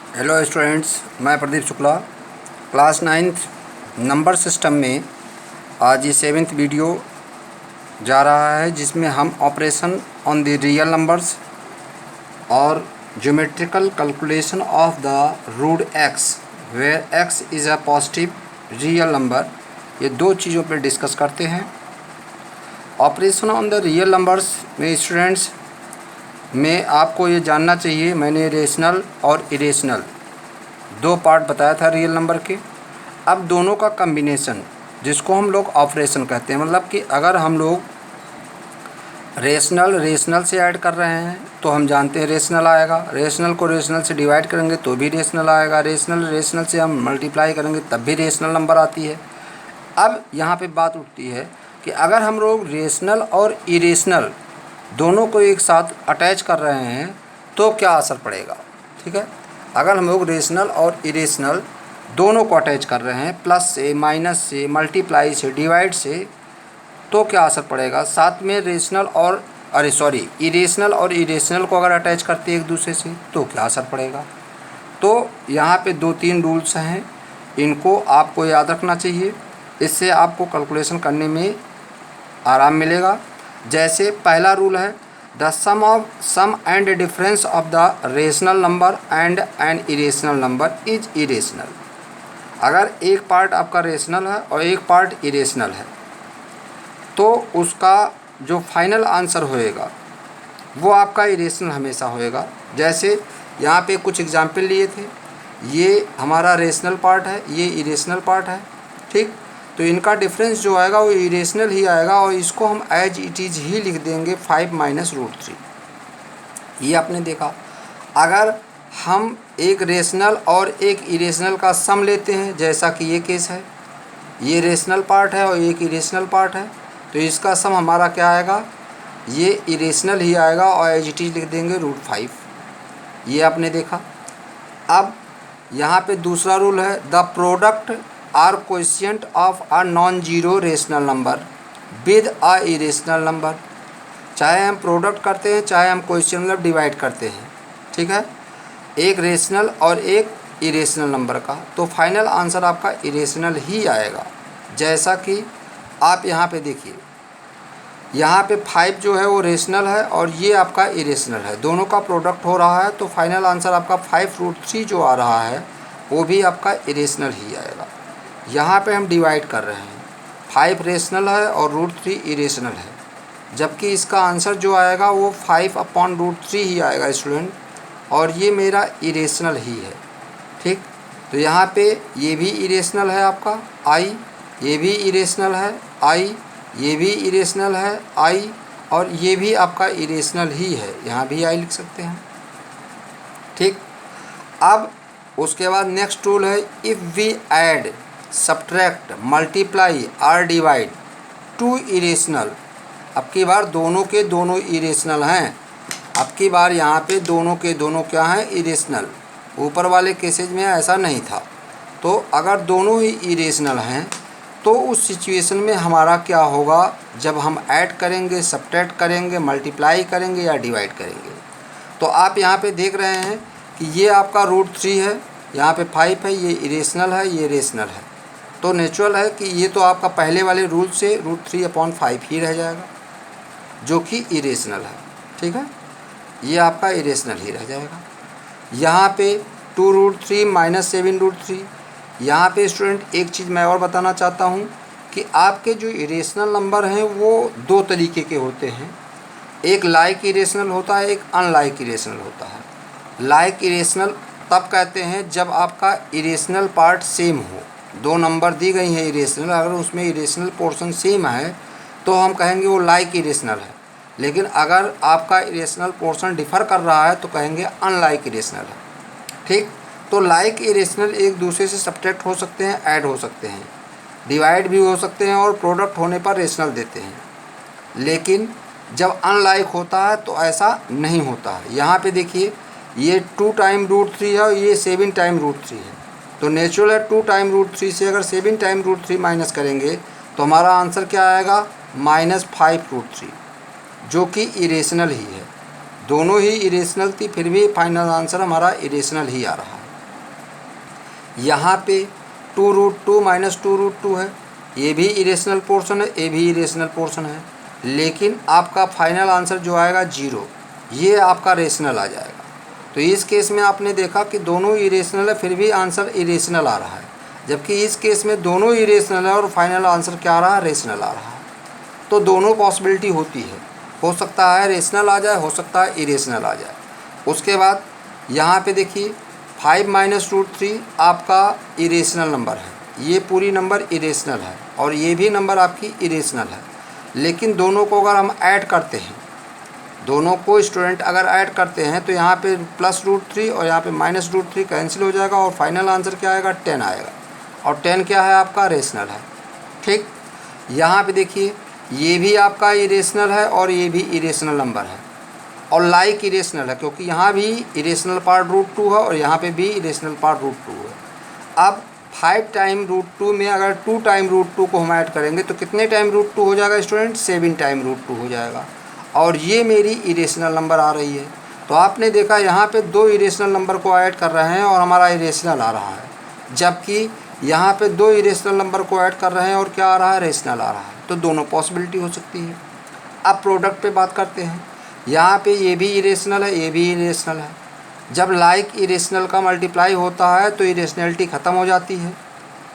Hello students, मैं Pradeep Shukla class 9th number system में आज ये 7th वीडियो जा रहा है, जिसमें हम operation on the real numbers और geometrical calculation of the root x where x is a positive real number, ये दो चीज़ों पर डिस्कस करते हैं। Operation on the real numbers में स्टूडेंट्स में आपको ये जानना चाहिए, मैंने रेशनल और इरेशनल दो पार्ट बताया था रियल नंबर के। अब दोनों का कम्बिनेशन, जिसको हम लोग ऑपरेशन कहते हैं, मतलब कि अगर हम लोग रेशनल से ऐड कर रहे हैं तो हम जानते हैं रेशनल आएगा, रेशनल को रेशनल से डिवाइड करेंगे तो भी रेशनल आएगा, रेशनल से हम मल्टीप्लाई करेंगे तब भी रेशनल नंबर आती है। अब यहाँ पे बात उठती है कि अगर हम लोग रेशनल और इरेशनल दोनों को एक साथ अटैच कर रहे हैं तो क्या असर पड़ेगा। ठीक है, अगर हम लोग रेशनल और इरेशनल दोनों को अटैच कर रहे हैं, प्लस से, माइनस से, मल्टीप्लाई से, डिवाइड से, तो क्या असर पड़ेगा। साथ में इरेशनल और इरेशनल को अगर अटैच करते हैं एक दूसरे से तो क्या असर पड़ेगा। तो यहाँ पे 2-3 रूल्स हैं, इनको आपको याद रखना चाहिए, इससे आपको कैलकुलेशन करने में आराम मिलेगा। जैसे पहला रूल है, the sum and difference of the rational number and an irrational number is irrational. अगर एक पार्ट आपका रेशनल है और एक पार्ट इरेशनल है तो उसका जो फाइनल आंसर होएगा वो आपका इरेशनल हमेशा होएगा। जैसे यहाँ पे कुछ एग्जाम्पल लिए थे, ये हमारा रेशनल पार्ट है, ये इरेशनल पार्ट है। ठीक, तो इनका डिफरेंस जो आएगा वो इरेशनल ही आएगा और इसको हम एज इट इज़ ही लिख देंगे 5 - √3। ये आपने देखा। अगर हम एक रेशनल और एक इरेशनल का सम लेते हैं, जैसा कि ये केस है, ये रेशनल पार्ट है और एक इरेशनल पार्ट है, तो इसका सम हमारा क्या आएगा, ये इरेशनल ही आएगा और एज इट इज़ लिख देंगे √5। ये आपने देखा। अब यहाँ पे दूसरा रूल है, the product or coefficient of a non zero rational number with a irrational number. चाहे हम प्रोडक्ट करते हैं, चाहे हम कोएफिशिएंट मतलब डिवाइड करते हैं, ठीक है, एक रेशनल और एक इरेशनल नंबर का, तो फाइनल आंसर आपका इरेशनल ही आएगा। जैसा कि आप यहाँ पे देखिए, यहाँ पे 5 जो है वो रेशनल है और ये आपका इरेशनल है, दोनों का प्रोडक्ट हो रहा है, तो फाइनल आंसर आपका 5√3 जो आ रहा है वो भी आपका इरेशनल ही आएगा। यहाँ पे हम डिवाइड कर रहे हैं, 5 रेशनल है और √3 इरेशनल है, जबकि इसका आंसर जो आएगा वो 5/√3 ही आएगा स्टूडेंट, और ये मेरा इरेशनल ही है। ठीक, तो यहाँ पे ये भी इरेशनल है आपका i, ये भी इरेशनल है i, ये भी इरेशनल है i, और ये भी आपका इरेशनल ही है, यहाँ भी i लिख सकते हैं। ठीक, अब उसके बाद नेक्स्ट रूल है, if we add, subtract, multiply और डिवाइड टू इरेशनल। अब की बार दोनों के दोनों इरेशनल हैं, अब की बार यहाँ पे दोनों के दोनों क्या हैं, इरेशनल। ऊपर वाले केसेज में ऐसा नहीं था। तो अगर दोनों ही इरेशनल हैं तो उस सिचुएशन में हमारा क्या होगा, जब हम ऐड करेंगे, सब्ट्रैक्ट करेंगे, मल्टीप्लाई करेंगे या डिवाइड करेंगे। तो आप यहाँ पे देख रहे हैं कि ये आपका √3 है, यहाँ पे 5 है, ये इरेशनल है, ये रेशनल है, तो नेचुरल है कि ये तो आपका पहले वाले रूल से √3/5 ही रह जाएगा, जो कि इरेशनल है। ठीक है, ये आपका इरेशनल ही रह जाएगा। यहाँ पे 2√3 - 7√3। यहाँ पे स्टूडेंट एक चीज़ मैं और बताना चाहता हूँ कि आपके जो इरेशनल नंबर हैं वो दो तरीके के होते हैं, एक लाइक इरेशनल होता है, एक अनलाइक इरेशनल होता है। लाइक इरेशनल तब कहते हैं जब आपका इरेशनल पार्ट सेम हो, दो नंबर दी गई हैं इरेशनल, अगर उसमें इरेशनल पोर्शन सेम है तो हम कहेंगे वो लाइक इरेशनल है, लेकिन अगर आपका इरेशनल पोर्शन डिफ़र कर रहा है तो कहेंगे अनलाइक इरेशनल है। ठीक, तो लाइक इरेशनल एक दूसरे से सब्ट्रैक्ट हो सकते हैं, ऐड हो सकते हैं, डिवाइड भी हो सकते हैं और प्रोडक्ट होने पर रेशनल देते हैं। लेकिन जब अनलाइक होता है तो ऐसा नहीं होता है। यहाँ पे देखिए, ये 2 टाइम √3 है और ये 7 टाइम √3 है, तो नेचुरल है 2 टाइम √3 से अगर 7 टाइम √3 माइनस करेंगे तो हमारा आंसर क्या आएगा, -5√3, जो कि इरेशनल ही है। दोनों ही इरेशनल थी, फिर भी फाइनल आंसर हमारा इरेशनल ही आ रहा है। यहाँ पे 2√2 माइनस 2√2 है, ये भी इरेशनल पोर्शन है, ये भी इरेशनल पोर्शन है, लेकिन आपका फाइनल आंसर जो आएगा 0, ये आपका रेशनल आ जाएगा। तो इस केस में आपने देखा कि दोनों इरेशनल है, फिर भी आंसर इरेशनल आ रहा है, जबकि इस केस में दोनों इरेशनल है और फाइनल आंसर क्या आ रहा है, रेशनल आ रहा है। तो दोनों पॉसिबिलिटी होती है, हो सकता है रेशनल आ जाए, हो सकता है इरेशनल आ जाए। उसके बाद यहाँ पे देखिए 5 माइनस √3 आपका इरेशनल नंबर है, ये पूरी नंबर इरेशनल है और ये भी नंबर आपकी इरेशनल है, लेकिन दोनों को अगर हम ऐड करते हैं, दोनों को स्टूडेंट अगर ऐड करते हैं तो यहाँ पे +√3 और यहाँ पे -√3 कैंसिल हो जाएगा और फाइनल आंसर क्या आएगा, 10 आएगा। और 10 क्या है, आपका रेशनल है। ठीक, यहाँ पे देखिए ये भी आपका इरेशनल है और ये भी इरेशनल नंबर है और लाइक इरेशनल है, क्योंकि यहाँ भी इरेशनल पार्ट √2 है और यहाँ पे भी इरेशनल पार्ट √2 है। अब 5 टाइम √2 में अगर 2 टाइम √2 को हम ऐड करेंगे तो कितने टाइम √2 हो जाएगा स्टूडेंट, 7 टाइम √2 हो जाएगा और ये मेरी इरेशनल नंबर आ रही है। तो आपने देखा यहाँ पे 2 इरेशनल नंबर को ऐड कर रहे हैं और हमारा इरेशनल आ रहा है, जबकि यहाँ पे 2 इरेशनल नंबर को ऐड कर रहे हैं और क्या आ रहा है, रेशनल आ रहा है। तो दोनों पॉसिबिलिटी हो सकती है। अब प्रोडक्ट पे बात करते हैं। यहाँ पे ये भी इरेशनल है, ये भी इरेशनल है। जब लाइक इरेशनल का मल्टीप्लाई होता है तो इरेशनलिटी ख़त्म हो जाती है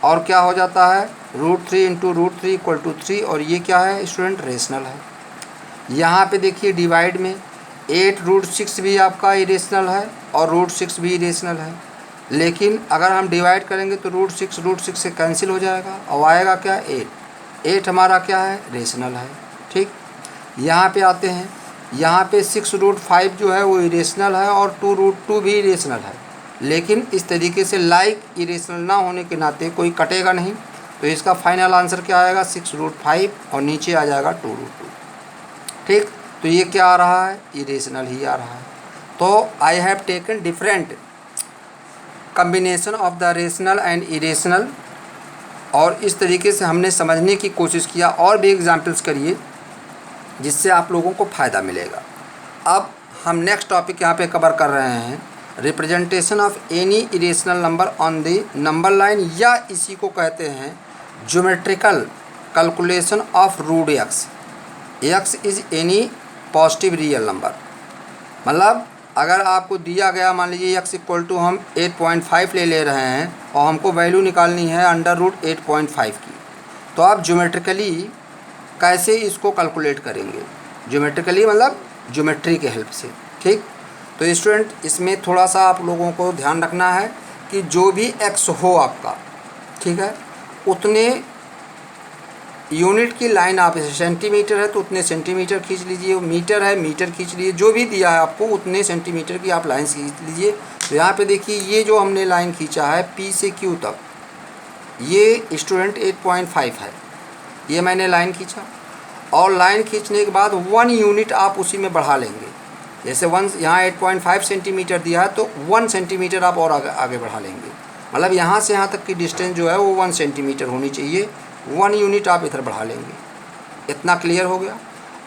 और क्या हो जाता है, √3 इंटू √3 = 3 और ये क्या है स्टूडेंट, रेशनल है। यहाँ पे देखिए डिवाइड में 8√6 भी आपका इरेशनल है और √6 भी इरेशनल है, लेकिन अगर हम डिवाइड करेंगे तो √6 से कैंसिल हो जाएगा और आएगा क्या, 8 हमारा क्या है, रेशनल है। ठीक, यहाँ पे आते हैं, यहाँ पे 6√5 जो है वो इरेशनल है और 2√2 भी इरेशनल है, लेकिन इस तरीके से लाइक इरेशनल ना होने के नाते कोई कटेगा नहीं, तो इसका फाइनल आंसर क्या आएगा, 6√5 और नीचे आ जाएगा 2√2। ठीक, तो ये क्या आ रहा है, इरेशनल ही आ रहा है। तो I have taken different combination of the rational and irrational, और इस तरीके से हमने समझने की कोशिश किया। और भी एग्जाम्पल्स करिए जिससे आप लोगों को फ़ायदा मिलेगा। अब हम नेक्स्ट टॉपिक यहाँ पे कवर कर रहे हैं, representation of any irrational number on the number line, या इसी को कहते हैं geometrical calculation of root x। x is any positive real number. मतलब अगर आपको दिया गया, मान लीजिए x = हम 8.5 ले रहे हैं और हमको वैल्यू निकालनी है √8.5 की, तो आप ज्योमेट्रिकली कैसे इसको कैलकुलेट करेंगे, ज्योमेट्रिकली मतलब ज्योमेट्री के हेल्प से। ठीक, तो स्टूडेंट इसमें थोड़ा सा आप लोगों को ध्यान रखना है कि जो भी x हो आपका, ठीक है, उतने यूनिट की लाइन आप, जैसे सेंटीमीटर है तो उतने सेंटीमीटर खींच लीजिए, मीटर है मीटर खींच लीजिए, जो भी दिया है आपको उतने सेंटीमीटर की आप लाइन खींच लीजिए। तो यहाँ पे देखिए ये जो हमने लाइन खींचा है P से Q तक, ये स्टूडेंट 8.5 है, ये मैंने लाइन खींचा और लाइन खींचने के बाद 1 यूनिट आप उसी में बढ़ा लेंगे। जैसे 1 यहाँ 8.5 सेंटीमीटर दिया है तो 1 सेंटीमीटर आप और आगे बढ़ा लेंगे, मतलब यहाँ से यहाँ तक की डिस्टेंस जो है वो 1 सेंटीमीटर होनी चाहिए, 1 यूनिट आप इधर बढ़ा लेंगे। इतना क्लियर हो गया।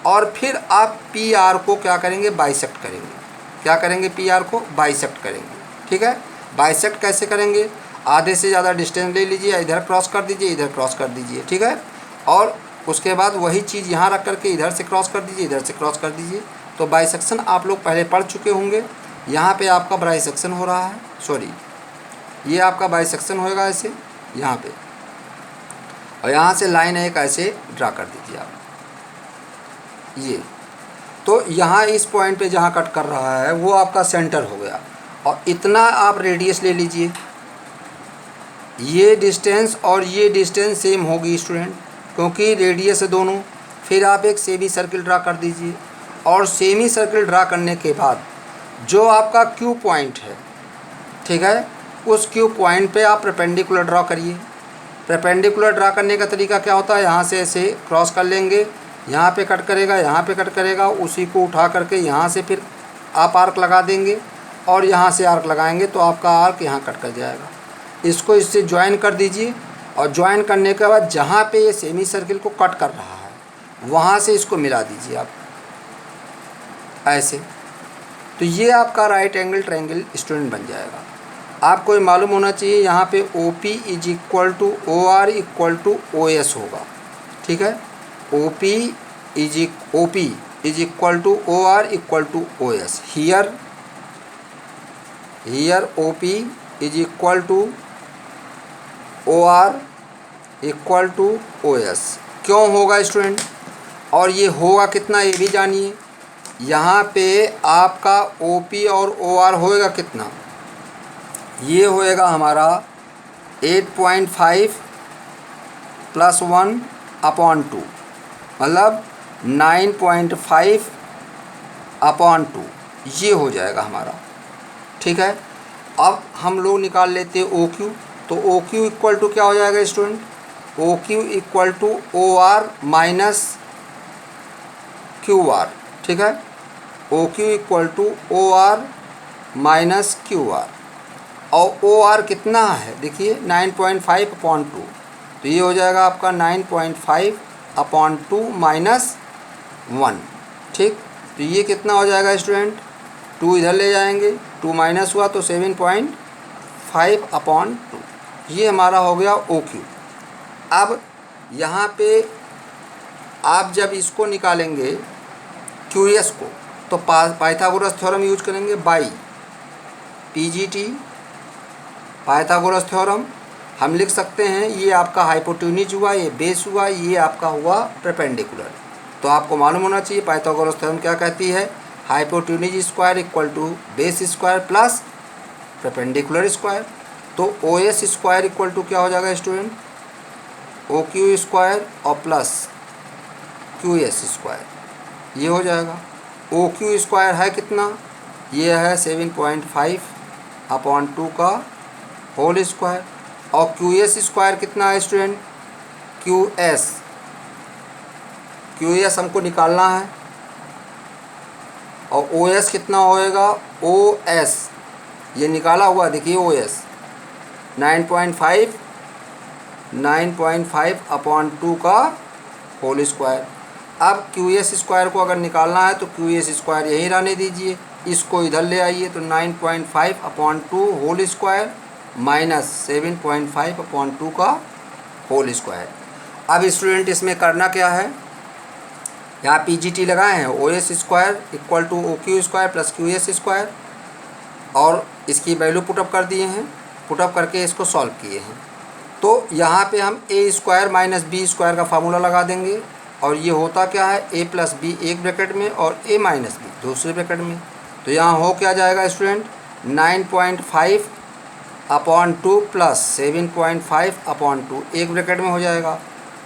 और फिर आप PR को क्या करेंगे, बाइसेक्ट करेंगे। क्या करेंगे, PR को बाइसेक्ट करेंगे। ठीक है, बाइसेक्ट कैसे करेंगे, आधे से ज़्यादा डिस्टेंस ले लीजिए, इधर क्रॉस कर दीजिए, इधर क्रॉस कर दीजिए। ठीक है, और उसके बाद वही चीज़ यहाँ रख करके इधर से क्रॉस कर दीजिए, इधर से क्रॉस कर दीजिए। तो बाइसेक्शन आप लोग पहले पढ़ चुके होंगे। यहाँ पे आपका बाइसेक्शन हो रहा है, सॉरी ये आपका बाइसेक्शन होएगा ऐसे यहाँ पे, और यहाँ से लाइन एक ऐसे ड्रा कर दीजिए आप, ये तो यहाँ इस पॉइंट पे जहाँ कट कर रहा है वो आपका सेंटर हो गया, और इतना आप रेडियस ले लीजिए। ये डिस्टेंस और ये डिस्टेंस सेम होगी स्टूडेंट, क्योंकि रेडियस है दोनों। फिर आप एक सेमी सर्किल ड्रा कर दीजिए, और सेमी सर्किल ड्रा करने के बाद जो आपका Q पॉइंट है, ठीक है, उस Q पॉइंट पे आप परपेंडिकुलर ड्रा करिए। परपेंडिकुलर ड्रा करने का तरीका क्या होता है, यहाँ से ऐसे क्रॉस कर लेंगे, यहाँ पे कट करेगा, यहाँ पे कट करेगा, उसी को उठा करके यहाँ से फिर आप आर्क लगा देंगे और यहाँ से आर्क लगाएंगे तो आपका आर्क यहाँ कट कर जाएगा। इसको इससे ज्वाइन कर दीजिए, और ज्वाइन करने के बाद जहाँ पे ये सेमी सर्किल को कट कर रहा है वहाँ से इसको मिला दीजिए आप ऐसे। तो ये आपका राइट एंगल ट्रायंगल स्टूडेंट बन जाएगा। आपको ये मालूम होना चाहिए यहाँ पे O P is equal to O R equal to O S होगा, ठीक है। O P is equal to O R equal to O S. Here O P is equal to O R equal to O S. क्यों होगा student, और ये होगा कितना ये भी जानिए। यहाँ पे आपका ओ पी और ओ आर होएगा कितना, ये होएगा हमारा 8.5 प्लस 1 अपॉन 2, मतलब 9.5 अपॉन 2, ये हो जाएगा हमारा, ठीक है। अब हम लोग निकाल लेते हैं ओ क्यू। तो ओ क्यू इक्वल टू क्या हो जाएगा student, O Q equal to O R minus Q R, ठीक है। O Q equal to O R minus Q R, और ओ आर कितना है देखिए 9.5 अपॉन 2, तो ये हो जाएगा आपका 9.5 अपॉन 2 माइनस 1, ठीक। तो ये कितना हो जाएगा स्टूडेंट, 2 इधर ले जाएंगे, 2 माइनस हुआ तो 7.5 अपॉन 2, ये हमारा हो गया ओ क्यू। अब यहाँ पे आप जब इसको निकालेंगे क्यू एस को, तो पाइथागोरस थ्योरम यूज करेंगे बाई पीजीटी पाइथागोरस थ्योरम। हम लिख सकते हैं ये आपका हाइपोटेन्यूज हुआ, ये बेस हुआ, ये आपका हुआ परपेंडिकुलर। तो आपको मालूम होना चाहिए पाइथागोरस थ्योरम क्या कहती है, hypotenuse square equal to base square plus perpendicular square. तो O S square equal to क्या हो जाएगा स्टूडेंट, ओ क्यू स्क्वायर और प्लस क्यू एस स्क्वायर, ये हो जाएगा। ओ क्यू स्क्वायर है कितना, ये है 7.5 अपॉन 2 का होल स्क्वायर, और क्यू एस स्क्वायर कितना है स्टूडेंट, क्यू एस हमको निकालना है, और ओ एस कितना होएगा, ओ एस ये निकाला हुआ देखिए, ओ एस 9.5 अपॉन 2 का होल स्क्वायर। अब क्यू एस स्क्वायर को अगर निकालना है तो क्यू एस स्क्वायर यहीं रहने दीजिए, इसको इधर ले आइए, तो 9.5 upon 2 whole square minus 7.5 upon 2 का होल स्क्वायर। अब स्टूडेंट इसमें करना क्या है, यहाँ पी जी टी लगाए हैं, O S square equal to O Q square plus Q S square, और इसकी वैल्यू पुटअप कर दिए हैं, पुटअप करके इसको सॉल्व किए हैं। तो यहाँ पे हम ए स्क्वायर माइनस बी स्क्वायर का फार्मूला लगा देंगे, और ये होता क्या है, ए प्लस बी एक ब्रैकेट में और ए माइनस बी दूसरे ब्रैकेट में। तो यहाँ हो क्या जाएगा स्टूडेंट, 9.5 अपॉन 2 प्लस 7.5 अपॉन 2 एक ब्रैकेट में हो जाएगा,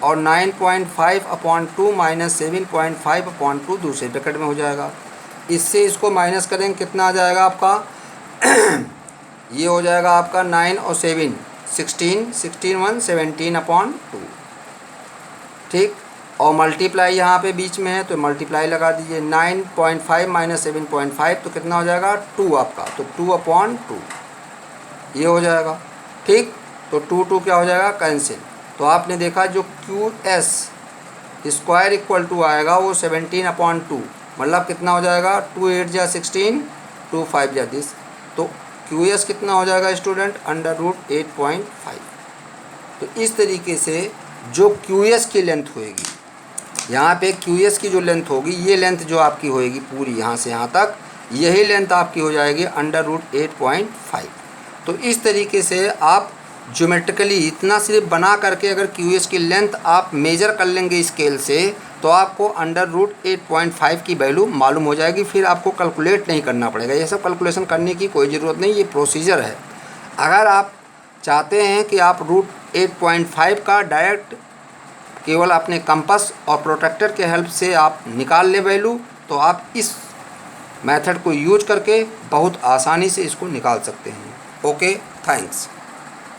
और 9.5 अपॉन 2 माइनस 7.5 अपॉन 2 दूसरे ब्रैकेट में हो जाएगा। इससे इसको माइनस करेंगे, कितना आ जाएगा आपका ये हो जाएगा आपका 9 और 7 16 17 अपॉन 2, ठीक। और मल्टीप्लाई यहाँ पे बीच में है तो मल्टीप्लाई लगा दीजिए, 9.5 माइनस 7.5 तो कितना हो जाएगा 2 आपका, तो 2 अपॉन 2 ये हो जाएगा, ठीक। तो 2 क्या हो जाएगा, कैंसिल। तो आपने देखा जो Q S square equal to आएगा वो 17 अपॉन 2, मतलब कितना हो जाएगा, 2 8 जा 16, 2 5 जा 10, तो क्यू एस कितना हो जाएगा स्टूडेंट, √8.5। तो इस तरीके से जो क्यू एस की लेंथ होएगी, यहाँ पे क्यू एस की जो लेंथ होगी, ये लेंथ जो आपकी होएगी पूरी यहाँ से यहाँ तक, यही लेंथ आपकी हो जाएगी √8.5। तो इस तरीके से आप ज्योमेट्रिकली इतना सिर्फ बना करके अगर क्यू एस की लेंथ आप मेज़र कर लेंगे स्केल से, तो आपको √8.5 की वैल्यू मालूम हो जाएगी। फिर आपको कैलकुलेट नहीं करना पड़ेगा, ये सब कैलकुलेशन करने की कोई ज़रूरत नहीं, ये प्रोसीजर है। अगर आप चाहते हैं कि आप √8.5 का डायरेक्ट केवल अपने कंपास और प्रोट्रैक्टर के हेल्प से आप निकाल ले वैल्यू, तो आप इस मेथड को यूज करके बहुत आसानी से इसको निकाल सकते हैं। Okay, thanks.